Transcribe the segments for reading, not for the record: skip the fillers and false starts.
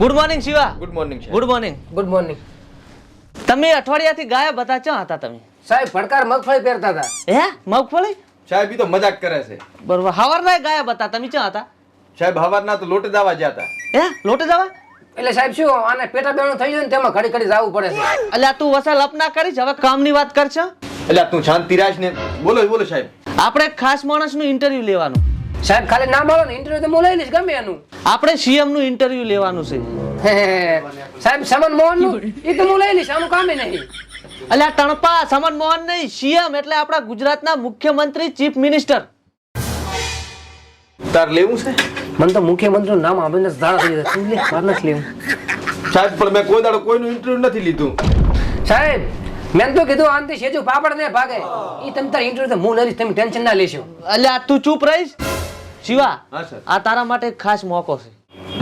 Good morning Shiva. Good morning good morning. Good morning. તમે અઠવાડિયાથી ગાયબ હતા, ક્યાં હતા તમે? સાહેબ ભડકાર મગફળી પહેરતા હતા. હે મગફળી? સાહેબ ઈ તો મજાક કરે છે. બરોબર. હવારના ગાયબ હતા, તમે ક્યાં હતા? સાહેબ હવારના તો લોટે દાવા ગયા હતા. હે લોટે જવા? એટલે સાહેબ શું આને પેટા બેણું થઈ જાય ને તેમાં ઘડી ઘડી જવું પડે છે. અલ્યા તું વસલ અપના કરીશ, હવે કામની વાત કરશે. એટલે તું શાંતિ રાખ ને બોલો સાહેબ. આપણે એક ખાસ માણસનું ઇન્ટરવ્યુ લેવાનું. સાહેબ ખાલી નામ આવો ને ઇન્ટરવ્યુ તો હું લઈ લઈશ ગમે એનું. આપણે સીએમ નું ઇન્ટરવ્યુ લેવાનું છે. સાહેબ સમન મોહન નું એ તો હું લઈ લઈશ, આનું કામ નહીં. અલ્યા ટણપા, સમન મોહન નહીં, સીએમ એટલે આપણા ગુજરાતના મુખ્યમંત્રી, ચીફ મિનિસ્ટર. તાર લેવું છે? મને તો મુખ્યમંત્રીનું નામ આવીને ઝાડા થઈ જશે. તું લે, મારે નથી લેવું. સાહેબ પણ મેં કોઈ દાડો કોઈનું ઇન્ટરવ્યુ નથી લીધું. સાહેબ મેં તો કીધું આનથી સેજુ પાપડ ને ભાગે. ઈ તમ તાર ઇન્ટરવ્યુ તો હું લઈશ, તમે ટેન્શન ના લેશો. અલ્યા તું ચૂપ રહીશ. શિવા, હા સર. આ તારા માટે એક ખાસ મોકો છે.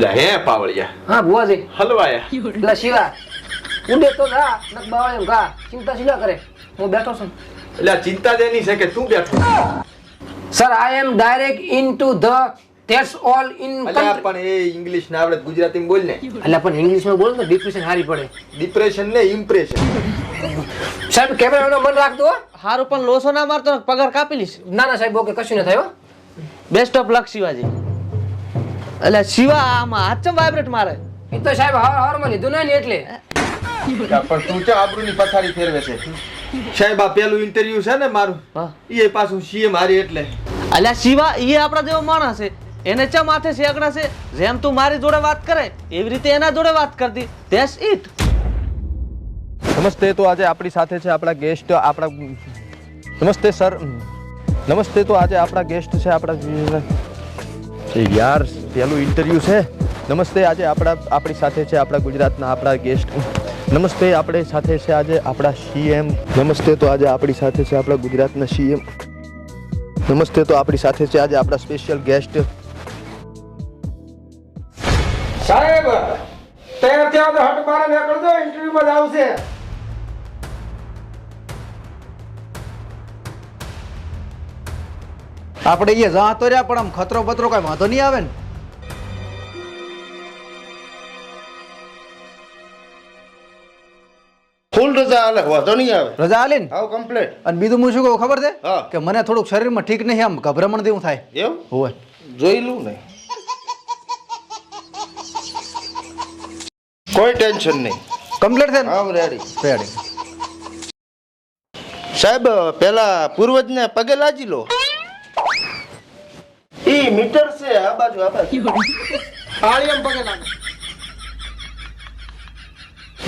લે હે પાવળિયા. હા બુઆજી. હલવાયા. એટલે શિવા ઉડે તો જા નક બાવળે એમ કા. ચિંતા શી ના કરે, હું બેઠો છું. એટલે આ ચિંતા જેની છે કે તું બેઠો. Sir I am direct into the that's all in અલ્યા પણ એ ઇંગ્લિશ ના આવડે, ગુજરાતીમાં બોલ ને. એટલે પણ ઇંગ્લિશમાં બોલો તો ડિપ્રેશન હારી પડે. ડિપ્રેશન ને ઇમ્પ્રેશન. સાહેબ કેમેરાનો મન રાખજો. હારું પણ લોસો ના મારતો, પગાર કાપી લઈશ. ના ના સાહેબ ઓકે, કશું ન થયો. Best of luck Shivaji. એટલે શિવા આમાં હાથ ચમ વાઇબ્રેટ મારે. એ તો સાહેબ હવારમાં લીધું ના ને એટલે. પણ તું ચા આબરૂની પથારી ફેરવે છે. સાહેબ આ પેલું ઇન્ટરવ્યુ છે ને મારું, હા. એ પાછું સીએમ હારી એટલે. અલ્યા શિવા, એ આપણા જેવો માણસ છે, એને ચા માથે શેકડા છે. જેમ તું મારી જોડે વાત કરે એવી રીતે એના જોડે વાત કરતી. That's it. નમસ્તે. તો આજે આપણી સાથે છે આપણા ગેસ્ટ, આપણા નમસ્તે સર. નમસ્તે. તો આજે આપણા ગેસ્ટ છે આપણા યાર પેલું ઇન્ટરવ્યુ છે. નમસ્તે. આજે આપણી સાથે છે આપણા ગુજરાતના આપણા ગેસ્ટ. નમસ્તે. આપણી સાથે છે આજે આપણા સીએમ. નમસ્તે. તો આજે આપણી સાથે છે આપણા ગુજરાતના સીએમ. નમસ્તે. તો આપણી સાથે છે આજે આપણા સ્પેશિયલ ગેસ્ટ. સાહેબ તૈયાર થયા તો હટ મારે નીકળજો, ઇન્ટરવ્યુમાં જ આવશે. આપણે એ જા તો રહ્યા પણ આમ ખતરો બતરો કઈ વાંધો નહીં આવે ને. ફૂલ રજા હાલે, વાંધો નહીં આવે. રજા આલી ને. આવ કમ્પ્લીટ. અને બીજું હું શું કહું ખબર છે હા. કે મને થોડુંક શરીરમાં ઠીક નહીં, આમ ગભરામણ જેવું થાય. એવું હોય જોઈ લઉં ને, કોઈ ટેન્શન નહીં. કમ્પ્લીટ છે ને. આમ રેડી. રેડી. સાહેબ પેલા પૂર્વજને પગે લાજી લો. ઈ મીટર છે આ બાજુ, આ બાજુ. આળિયમ પગે લાગે.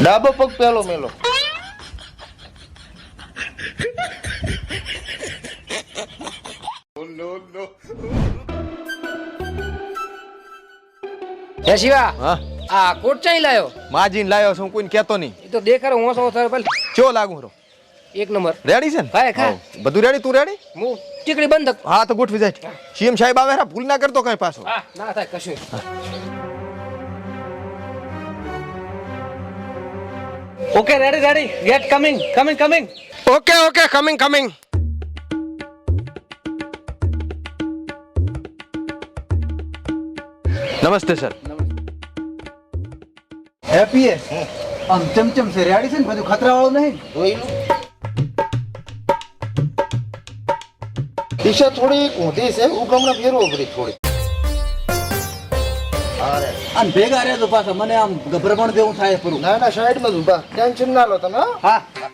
ડાબો પગ પેલો મેલો. હે શિવા, હા આ કોટ ચાઈ લાયો. માજીને લાવ્યો છું, કોઈને કહેતો નહીં. એ તો દેખાડો ઓસો થાય પેલ. ચો લાગુ રો. એક નંબર. રેડી છે ને? ખાય ખા. હા. બધું રેડી? તું રેડી? હું ટીકડી બંધ. હા તો ગોઠવી જાય. સીએમ સાહેબ આવે, ભૂલ ના કરતો કઈ પાછો. હા ના થાય કશું. Okay ready ready. Get coming coming coming. Okay okay coming coming. નમસ્તે સર. હેપી હે આમ ચમચમ છે, રેડી છે ને, બધું ખતરા વાળું નહીં. જોઈ લઉં. દિશા થોડી ઊંધી છે, ઉગમણા ફેરવો પડી થોડી. હા રે. અને ભેગા રહે તો પાછા મને આમ ગભરામણ જેવું થાય પૂરું. ના ના સાઈડમાં જ ઊભા, ટેન્શન ના લો તમે. હા? હા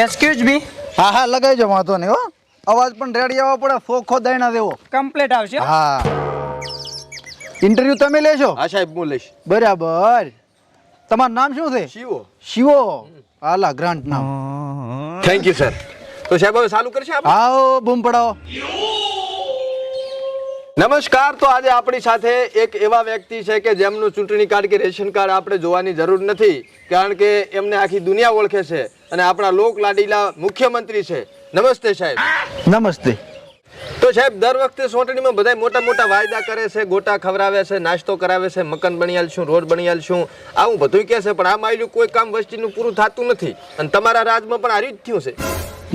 એક્સક્યુઝ મી. હા હા લગાઈજો, વાંધો નહીં હો. અવાજ પણ રેડી આવવો પડે, ફોખો દૈણા દેવો. કમ્પ્લીટ આવશે. હા. ઇન્ટરવ્યુ તમે લેશો? હા સાહેબ હું લઈશ. બરાબર. તમારું નામ શું છે? શિવો. શિવો. આલા ગ્રાન્ટ નામ. Thank you sir. તો સાહેબ હવે ચાલુ કરશે આપણે? આવો બૂમ પડાવો. નમસ્કાર. તો આજે આપણી સાથે એક એવા વ્યક્તિ છે કે જેમનું ચૂંટણી કાર્ડ કે રેશન કાર્ડ આપણે જોવાની જરૂર નથી, કારણ કે એમને આખી દુનિયા ઓળખે છે અને આપણા લોક લાડીલા મુખ્યમંત્રી છે. નમસ્તે સાહેબ. નમસ્તે. તો સાહેબ દર વખતે ચૂંટણીમાં બધા મોટા મોટા વાયદા કરે છે, ગોટા ખવડાવે છે, નાસ્તો કરાવે છે, મકાન બની આલશું, રોડ બની આલશું, આવું બધું કહે છે, પણ આ માયલું કોઈ કામ વસ્તીનું પૂરું થતું નથી અને તમારા રાજમાં પણ આ રીત થયું છે.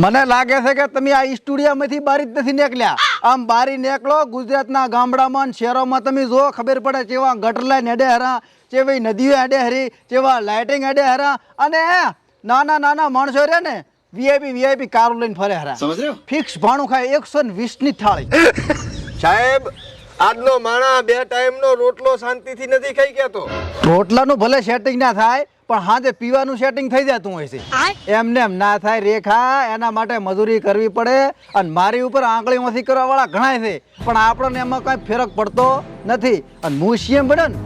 મને લાગે છે કે તમે આ સ્ટુડિયોમાંથી બહાર જ નથી નીકળ્યા. આમ બારી નીકળો ગુજરાતના ગામડામાં ને શહેરોમાં તમે જો ખબર પડે કેવા ગટરલા હેડે હરા, કેવી નદીઓ હેડે હરી, કેવા લાઇટિંગ હેડે હરા, અને નાના નાના માણસો રે ને વીઆઈપી કારો લઈને ફરે હરા. ફિક્સ ભાણું ખાય 120 ની થાળી. સાહેબ આજનો માણા 2 ટાઈમનો રોટલો શાંતિથી નથી ખાઈ ગયો. રોટલાનું ભલે સેટિંગ ના થાય પણ હાજે પીવાનું સેટિંગ થઈ જતું હોય છે. એમને એમ ના થાય રેખા, એના માટે મજૂરી કરવી પડે. અને મારી ઉપર આંગળી મથી કરવા વાળા ઘણા છે પણ આપણને એમાં કઈ ફરક પડતો નથી. અને મ્યુઝિયમ બને ને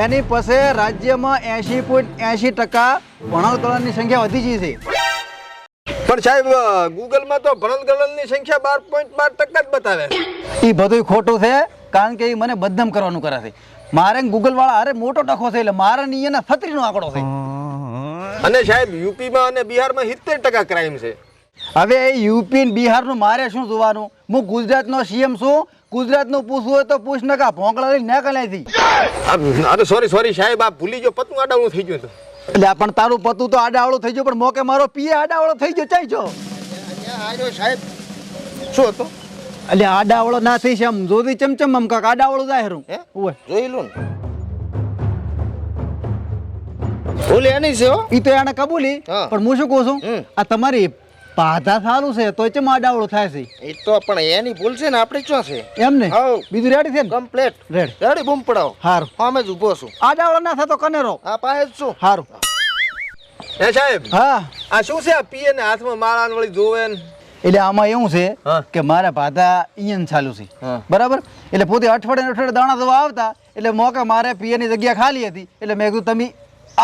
એની પાસે રાજ્યમાં 80.80% ભણલ ગણનની સંખ્યા વધી ગઈ છે. પણ સાહેબ ગૂગલમાં તો ભણન ગણનની સંખ્યા 12.12% જ બતાવે. એ બધું ખોટું છે કારણ કે એ મને બદનામ કરવાનું કરે છે. મારે ગૂગલ વાળા અરે મોટો ટકો છે એટલે મારા ની એના 36 નો આંકડો છે. અને સાહેબ યુપીમાં અને બિહારમાં 70% ક્રાઇમ છે. હવે યુપી ને બિહારનું મારે શું જોવાનું? હું ગુજરાતનો સીએમ છું. ગુજરાતનું પૂછવું હોય તો પૂછ નકા ભોંકળા લઈને ના કલાઈથી. અરે સોરી સાહેબ આ ભૂલી ગયો, પતંગ આડાવણું થઈ ગયું હતું. એટલે પણ તારું પતું તો આડાવળો થઈ ગયો પણ મોકે મારો પીએ આડાવળો થઈ ગયો ચાઈ જો. આજો સાહેબ શું હતો? એટલે આડાવળો ના થઈ છે આમ જોધી ચમચમ આમ કાક આડાવળો જાય હરું. હે ઓય જોઈ લો ને. ભૂલ એની છે હો. ઈ તો એને કબૂલી હા. પણ હું શું કહું છું આ તમારી પાધા સારું છે તો ચમ આડાવળો થાય છે એ તો પણ એની ભૂલ છે ને આપણી શું છે? એમ ને હાઉ. બીજું રેડી છે ને કમ્પ્લેટ રેડ રેડી બૂમ પડાવો. હારું અમે જ ઊભો છું. આડાવળો ના થતો કનેરો આ પાસે જ છું. હારું. હે સાહેબ હા આ શું છે? આ પીએ ને હાથમાં માળાને વળી જોવે ને. એટલે આમાં એવું છે હા. કે મારા ભાતા ઈયન ચાલુ છે હા. બરાબર. એટલે પોતે અઠવાડિયે દાણા દવા આવતા એટલે મોકે મારે પીએની જગ્યા ખાલી હતી એટલે મેં કીધું તમે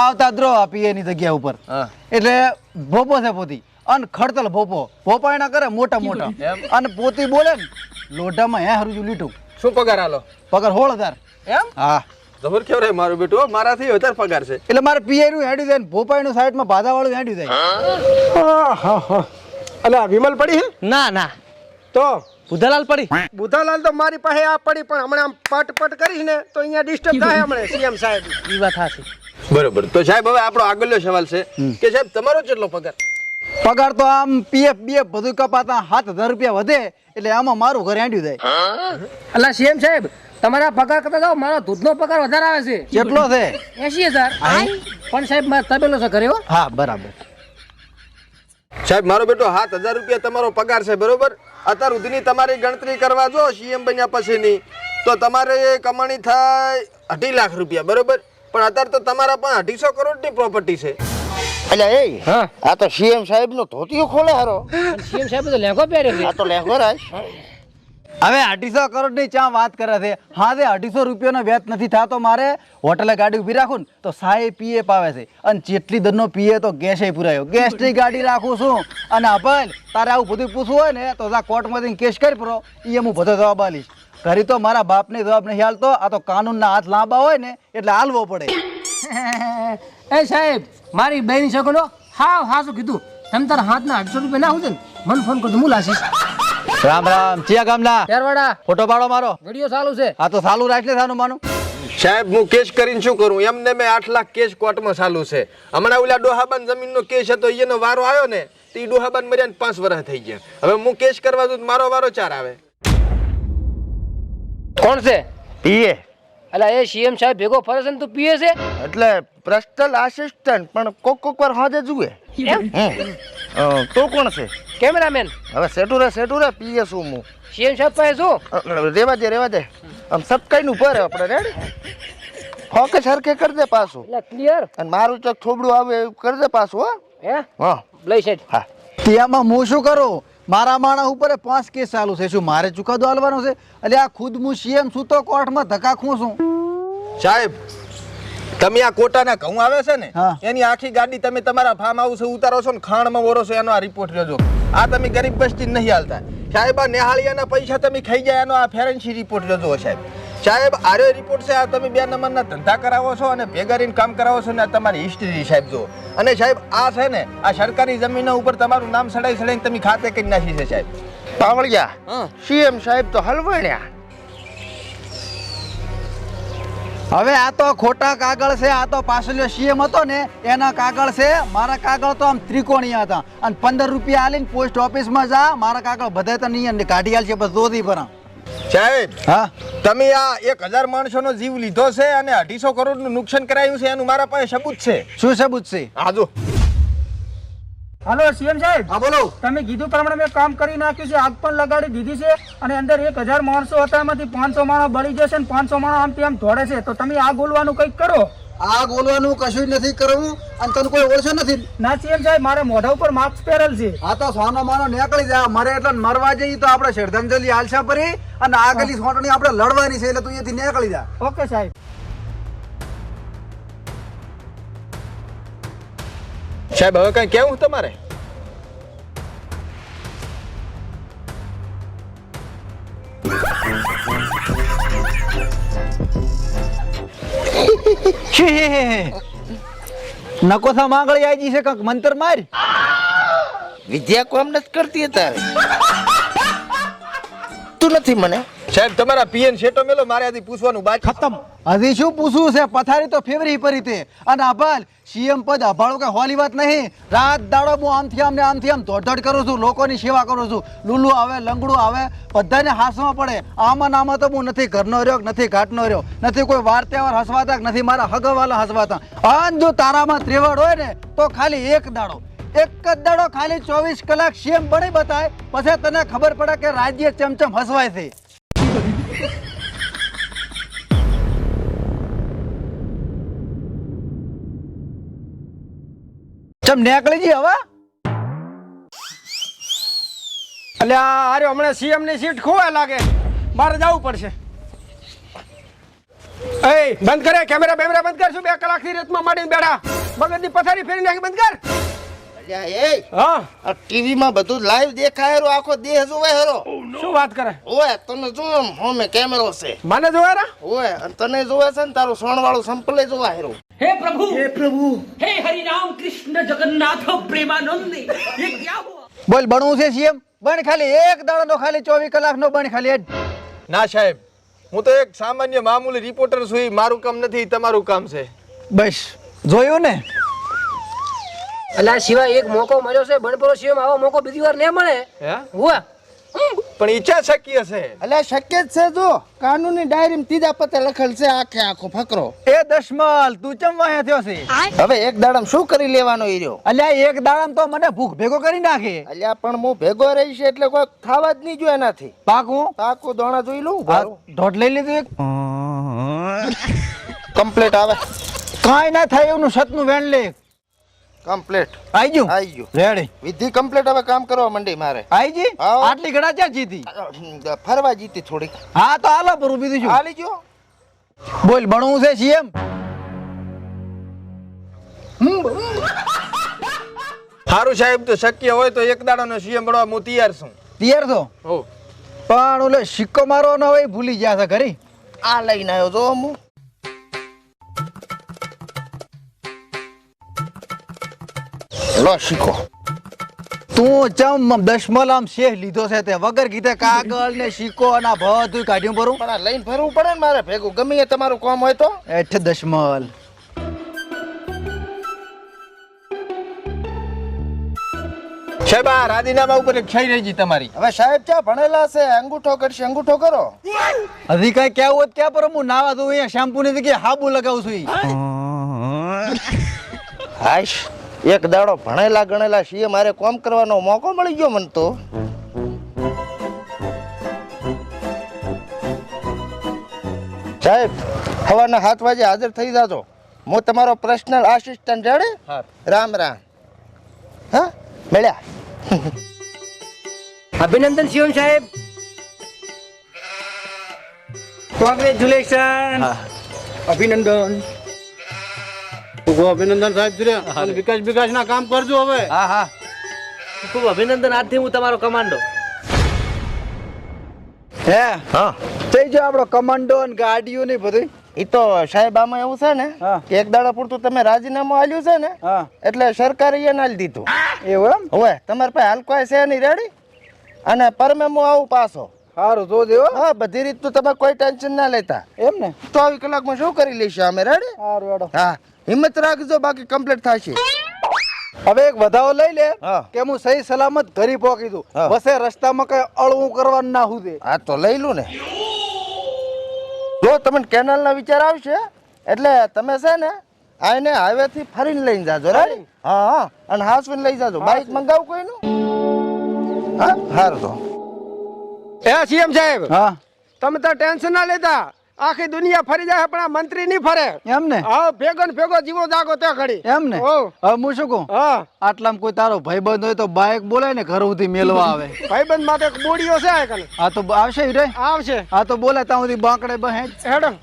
આવતા દ્રો આ પીએની જગ્યા ઉપર. હા. એટલે ભોપો છે પોતી અને ખડતલ ભોપા એના કરે મોટા મોટા અને પોતી બોલે ને લોઢામાં હે હરુજુ લીટું. શું પગાર આલો? પગાર 16,000. એમ હા જબર કેવો રે મારું બેટું, મારાથી વધારે પગાર છે. એટલે મારે પીઆઈ નું હેડ્યું જાય ને ભોપાઈનું સાઈડમાં ભાદા વાળું હેડ્યું જાય. અલા વિમલ પડી હે ના ના તો બુધાલાલ પડી. બુધાલાલ તો મારી પાસે આ પડી પણ હમણાં આમ પટ કરીશ ને તો અહીંયા ડિસ્ટર્બ થાય હમણાં સીએમ સાહેબ. ઈ વાત હાચી. બરોબર. તો સાહેબ હવે આપણો આગળનો સવાલ છે કે સાહેબ તમારો કેટલો પગાર? પગાર તો આમ પીએફ બીએફ બધું કપાતા 7,000 રૂપિયા વધે એટલે આમાં મારું ઘર હેડ્યું જાય. અલા સીએમ સાહેબ તમારા પગાર કરતા જાઓ મારો દૂધનો પગાર વધારે આવે છે. કેટલો છે? 80,000. પણ સાહેબ મારે તબેલો છે ઘરે હો. હા બરાબર. સાહેબ મારો બેટો 7,000 રૂપિયા તમારો પગાર છે બરોબર. અત્યાર સુધીની તમારી ગણતરી કરવા જો સીએમ બન્યા પછીની તો તમારે કમાણી થાય 2.5 લાખ રૂપિયા બરોબર. પણ અત્યારે તો તમારા પણ 250 કરોડની પ્રોપર્ટી છે. એટલે એ આ તો સીએમ સાહેબ નો ધોતિયો ખોલે હારો. સીએમ સાહેબ તો લેંઘો પહેર્યો છે. આ તો લેંઘો રાજ. હવે 250 કરોડની ચા વાત કરે છે. હા તે 250 રૂપિયાનો વ્યાજ નથી થતો મારે હોટલે ગાડી ઊભી રાખું ને તો સાહેબ પીએ પાવે છે અને જેટલી દરનો પીએ તો ગેસે પુરાયો. ગેસની ગાડી રાખું છું અને અભલ તારે આવું બધું પૂછવું હોય ને તો જા કોર્ટમાંથી કેસ કરી પરો એ હું બધો જવાબ આલીશ. ઘરે તો મારા બાપને જવાબ નહીં હાલતો. આ તો કાનૂનના હાથ લાંબા હોય ને એટલે હાલવો પડે. એ સાહેબ મારી બહેની છોકરો હાવ હાસું કીધું. તમે તારા હાથના 800 રૂપિયા ના હોય ને મને ફોન કરજો હું લાસીશ. રામ રામ. ચિયા ગામના ત્યારવાડા ફોટો પાડો મારો. વિડીયો ચાલુ છે. આ તો ચાલુ રાખલે થાનું માનું. સાહેબ હું કેસ કરીને શું કરું? એમને મેં 8 લાખ કેસ કોર્ટમાં ચાલુ છે. હમણાં ઓલા ડોહાબાન જમીનનો કેસ હતો એનો વારો આવ્યો ને તો એ ડોહાબાન મર્યાને 5 વર્ષ થઈ ગયા. હવે હું કેસ કરવા દઉં તો મારો વારો 4 આવે. કોણ છે? પીએ અલા એ સીએમ સાહેબ ભેગો ફરે છે ને તું પીએ છે? એટલે પર્સનલ આસિસ્ટન્ટ પણ કોક વાર હાજે જુએ. તો કોણ છે? કેમેરામેન. હવે સેટુ રે પીએ શું હું? સીએમ સાહેબ પાસે શું? રેવા દે આમ સબકાઈ નું પર આપણે રેડી ફોકસ હરકે કરી દે પાછું. એટલે ક્લિયર. અને મારું ચક થોબડું આવે એવું કરી દે પાછું. હો હે હા લઈ સાહેબ. હા ત્યાંમાં હું શું કરું? મારા માણસ ઉપર 5 કેસ ચાલુ છે. શું મારે ચુકાદો આલવાનો છે? એટલે આ ખુદ હું સીએમ છું તો કોર્ટમાં ધક્કા ખું છું. સાહેબ તમે આ કોટાના ઘઉં આવે છે ને હા. એની આખી ગાડી તમે તમારા ફાર્મ હાઉસ ઉતારો છો ને ખાણમાં ઓરો છો એનો આ રિપોર્ટ લેજો. આ તમે ગરીબ બસ્તી નહીં હાલતા. સાહેબ આ નેહાળિયાના પૈસા તમે ખાઈ જાય એનો આ ફેરન્સી રિપોર્ટ લેજો સાહેબ. સાહેબ આરો રિપોર્ટ છે. આ તમે 2 નંબરના ધંધા કરાવો છો અને ભેગા રહીને કામ કરાવો છો ને આ તમારી હિસ્ટ્રી સાહેબ જો. અને સાહેબ આ છે ને આ સરકારી જમીનો ઉપર તમારું નામ સડાઈને તમે ખાતે કરી નાખી છે સાહેબ. પાવળિયા સીએમ સાહેબ તો હલવાણ્યા. હવે આ તો ખોટા કાગળ છે. આ તો પાછળ સીએમ હતો ને એના કાગળ છે. મારા કાગળ તો આમ ત્રિકોણીયા હતા અને 15 રૂપિયા આલીને પોસ્ટ ઓફિસમાં જા. મારા કાગળ બધા તો નહીં કાઢી આલ છે બસ દોધી પર. સાહેબ હા તમે આ 1000 માણસોનો જીવ લીધો છે અને 250 કરોડનું નુકસાન કરાયું છે એનું મારા પાસે સબૂત છે. શું સબૂત છે? હા જો. હાલો સીએમ સાહેબ, હા બોલો. તમે કીધું પ્રમાણે મેં કામ કરી નાખ્યું છે. આગ પણ લગાડી દીધી છે અને અંદર 1000 માણસો હતા, એમાંથી 500 માણસ બળી જશે અને 500 માણસ આમથી આમ દોડે છે. તો તમે આગ ઓલવાનું કંઈક કરો. આગ ઓલવાનું કશું નથી કરવું અને તને કોઈ ઓળશે નથી. ના સીએમ સાહેબ, મારે મોઢા ઉપર માસ્ક પહેરેલ છે. આ તો સોનો માનો નીકળી જાય. મરે એટલે મરવા જઈએ તો આપણે શ્રદ્ધાંજલિ આલશા પરી અને આગળની સોટણી આપણે લડવાની છે એટલે તું અહીંયાથી નીકળી જા. ઓકે સાહેબ. સાહેબ હવે કઈ કેવું તમારે? નકોથા માંગળી આવી છે કંઈક મંતર માર. વિદ્યા કોમ નથી કરતી તારે તું નથી મને. સાહેબ તમારા પીએન શેટો મેલો, મારે આથી પૂછવાનું બાકી ખતમ. હજી શું પૂછવું છે? પથારી તો ફેવરી પરી તે અને આભાર સીએમ પદ અભાળો કે હોલી વાત નહીં. રાત દાડો હું આમથી આમ ને આમથી આમ ધોડ કરું છું, લોકોની સેવા કરું છું. લુલું આવે લંગડું આવે બધાને હાસવા પડે. આમાં નામાં તો હું નથી ઘરનો રહ્યો, નથી ઘાટનો રહ્યો, નથી કોઈ વાર તહેવાર હસવાતા, નથી મારા હગવાલા હસવાતા. અને જો તારામાં ત્રેવડ હોય ને તો ખાલી એક દાડો, એક જ દાડો ખાલી 24 કલાક સીએમ બની બતાય પછી તને ખબર પડે કે રાજ્ય ચમચમ હસવાય છે. ચમ નીકળી જી હવે. એટલે અરે હમણાં સીએમ ની સીટ ખોવા લાગે, મારે જવું પડશે. એ બંધ કરે કેમેરા બેમેરા બંધ કર. શું 2 કલાકથી રેતમાં માંડીને બેઠા? મગજની પથારી ફેરી નાખી, બંધ કર. આ ટીવી માં બધું લાઈવ દેખાય રો, આખો દેહ જોવે હેરો. શું વાત કરે? ઓય તને જો હોમે કેમેરો છે. મને જોવે રા? ઓય અને તને જોવે છે ને તારું સોણ વાળું સંપલે જોવા હેરો. हे प्रभु हे हरि राम कृष्ण जगन्नाथ प्रेमानंद, ये क्या हुआ? બોલ બનવું છે સીએમ? બન ખાલી એક દાડો નો, ખાલી 24 કલાક નો બન ખાલી. ના સાહેબ, હું તો એક સામાન્ય મામૂલી રિપોર્ટર છું. મારું કામ નથી, તમારું કામ છે. બસ જોયું ને. એટલે સિવાય એક મોકો મળ્યો છે બનપરો સીએમ, આવો મોકો બીજી વાર નહીં મળે. હે હુઆ પણ ઈચ્છા શક્ય છે. એટલે શક્ય જ છે. જો કાનૂની ડાયરી ત્રીજા પતે લખેલ છે આખે આખો ફકરો. એ દશમલ તું ચમ વાયા થયો છે? હવે એક દાડામાં શું કરી લેવાનો ઈ રહ્યો? અલ્યા એક દાડામાં તો મને ભૂખ ભેગો કરી નાખે. અલ્યા પણ હું ભેગો રહી છે એટલે કોઈ ખાવા જ નહીં જોઈએ એનાથી. પાકું પાકું દોણા જોઈ લઉં. ઢોટ લઈ લીધું એક. કમ્પ્લીટ આવે. કાંઈ ના થાય એવું સતનું વેણ લે. કમ્પ્લીટ આઈ ગયું? આવી ગયું. રેડી. વિધિ કમ્પ્લીટ. હવે કામ કરવા માંડી મારે. આઈ જી? હા. આટલી ઘડા ક્યાં જીતી? ફરવા જીતી થોડીક. હા તો હાલો પર બીજું શું? હાલી ગયો. બોલ બનવું છે સીએમ? સારું સાહેબ, તો શક્ય હોય તો એક દાડાનો સીએમ બનવા હું તૈયાર છું. તૈયાર છો? હો પણ ઓલે સિક્કો મારો ન હોય ભૂલી ગયા છે ઘરે. આ લઈને આવ્યો જો હું. લો શીખો. તું ચમ દશમલ આમ શેહ લીધો છે તે વગર કીધે કાગળ ને સિક્કો અને આ બધું કાઢ્યું પરું. પણ આ લઈને ફરવું પડે ને મારે ભેગું. ગમે એ તમારું કામ હોય તો. એઠ દશમલ. સાહેબ આ રાજીનામા ઉપર એક સહી રહી ગઈ તમારી. હવે સાહેબ ક્યાં ભણેલા છે? અંગૂઠો કરશે, અંગૂઠો કરો. હજી કઈ કેવું હોત ક્યાં પર હું નાવા દઉં અહીંયા શેમ્પુ ની જગ્યાએ હાબુ લગાવું છું ઈ. હાશ, એક દાડો ભણેલા ગણેલા છીએ મારે કોમ કરવાનો મોકો મળી ગયો મને તો. સાહેબ સવારના 7 વાગે હાજર થઈ જાજો. હું તમારો પર્સનલ આસિસ્ટન્ટ જાણે. રામ રામ. હા મળ્યા. અભિનંદન સીએમ સાહેબ. કોંગ્રેચ્યુલેશન. અભિનંદન. અભિનંદન સાહેબ શ્રી વિકાસ ના કામ કરજો હવે. હા હા ખૂબ અભિનંદન. આજથી હું તમારો કમાન્ડો. હે હા થઈ ગયો આપણો કમાન્ડો ને ગાડીઓ ને બધું. એ તો સાહેબ આમાં એવું છે ને હા. કે એક દાડા પૂરતું તમે રાજીનામું આલ્યું છે ને હા એટલે સરકારે એને આલી દીધું. એવું એમ? હવે તમારે પાસે હાલ કોઈ છે નહીં રેડી. અને પરમે હું આવું પાછો. સારું જો દેવો હા બધી રીતનું તમે કોઈ ટેન્શન ના લેતા એમ ને 24 કલાકમાં શું કરી લઈશું અમે રેડી સારું હેડો હા હિંમત રાખજો બાકી કમ્પ્લીટ થશે હવે એક વધાવો લઈ લે હા. કે હું સહી સલામત ઘરે પહોંચી દઉં હા. બસે રસ્તામાં કઈ અળવું કરવાનું ના હું દે હા તો લઈ લું ને જો તમને કેનાલ ના વિચાર આવશે એટલે તમે છે ને આને હાઈવે થી ફરીને લઈને જાજો રેડી હા હા અને હાસવીને લઈ જાજો બાઈક મંગાવું કોઈનું હા હારું તો એ સીએમ સાહેબ હા તમે તો ટેન્શન ના લેતા આખી દુનિયા ફરી જાય પણ આ મંત્રી નહીં ફરે એમ ને હા ભેગો ને ભેગો જીવો જાગો ત્યાં ઘડી એમ ને ઓ. હવે હું શું કહું હા આટલામાં કોઈ તારો ભાઈબંધ હોય તો બાઈક બોલાય ને ઘર સુધી મેલવા આવે ભાઈબંધ માટે એક બોડીઓ છે આ કને આ તો આવશે રે આવશે આ તો બોલાય ત્યાં સુધી બાંકડે બહે હેડો